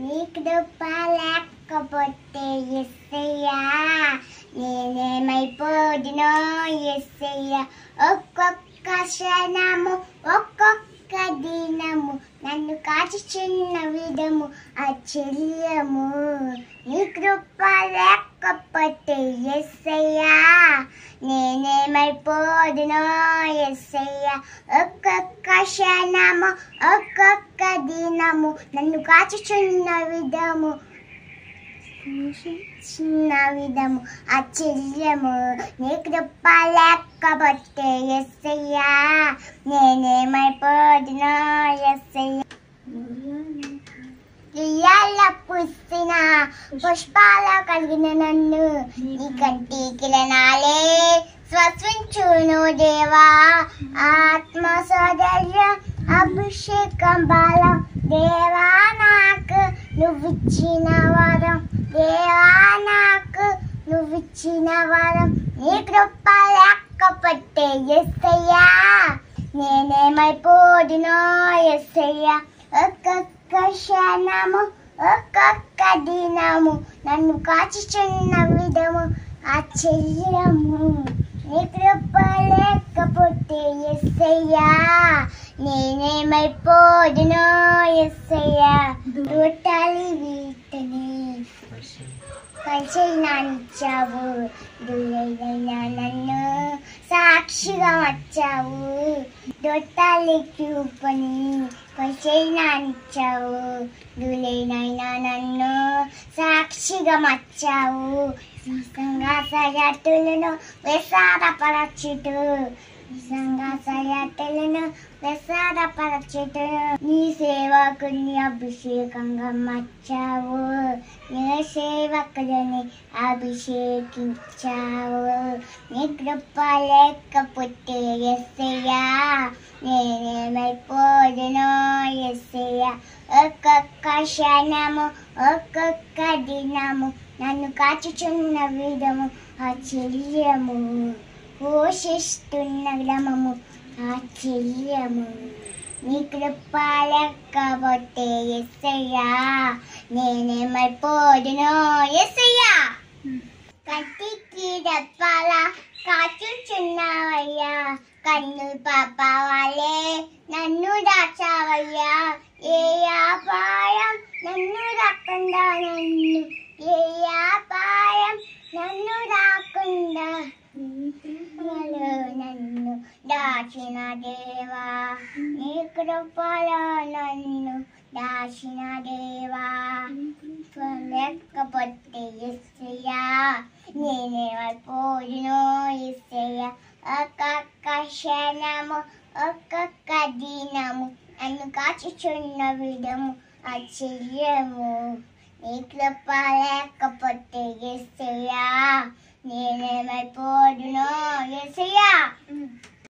నీకు లేకపోతే యేసయ్యా నేనేమైపోదునో యేసయ్యా. ఒక్కొక్క క్షణము ఒక్కొక్క దినము నన్ను కాచుచున్న విధము ఆశ్చర్యము. నీ కృప లేకపోతే యేసయ్యా నేనేమైపోదునో యేసయ్యా. ఒక్కొక్క క్షణము ఒక్కొక్క దినము నన్ను కాచుచున్న విధము ఆశ్చర్యము. నీ కృప లేకపోతే యేసయ్యా నేనేమైపోదునో యేసయ్యా. లియాల పుస్తిన పుష్పాల కలిగిన నన్ను నీ కంటి కిరణాలే శ్వసించును దేవా. ఆత్మ సౌందర్య అభిషేకం బలం దేవా నాకు నువ్విచ్చిన వరం. దేవా నాకు నువ్విచ్చిన వరం. నీ కృప లేకపోతే యేసయ్యా నేనేమైపోదునో యేసయ్యా. ఒక్కొక్క క్షణము ఒక్కొక్క దినము నన్ను కాచుచున్న విధము ఆశ్చర్యము. నీ కృప లేకపోతే యేసయ్యా నేనేమైపోదునో యేసయ్యా. దూటాలి వీటని పరిచయనిచ్చావు, దులైన నన్ను సాక్షిగా వచ్చావు. దొట్టాలి చూపని పరిచయనిచ్చావు, దులైన నన్ను సాక్షిగా మచ్చావు. సంఘాసయాతులను విసారపరచుటు, సంఘాసయాతులను విసారపరచుటు. నీ సేవకుని అభిషేకంగా మచ్చావు, నీ సేవకులని అభిషేకించావు. నీ కృప లేకపోతే యేసయ్యా నేనేమైపోదునో యేసయ్యా. ఒక్కొక్క క్షణము ఒక్కొక్క దినము నన్ను కాచుచున్న విధము ఆశ్చర్యము. పోషిస్తున్న గ్రామము ఆశ్చర్యము. నీ కృప లేకపోతే యేసయ్యా నేనేమైపోదునో యేసయ్యా. కంటికి రెప్పల కాచుచున్నావయ్యా, కన్ను పాప వాళ్ళే నన్ను దాచావయ్యా. ఏ అపాయం నన్ను రాకుండా, నన్ను ఏ అపాయం నన్ను రాకుండా నన్ను దాచిన దేవా. నీ కృపలో నన్ను దాచిన దేవా. లేకపోతే యేసయ్యా నేనేమైపోదునో యేసయ్యా. ఒక్కొక్క క్షణము ఒక్కొక్క దినము నన్ను కాచుచున్న విధము ఆశ్చర్యము. నీ కృప లేకపోతే యేసయ్యా నేనేమైపోదునో యేసయ్యా.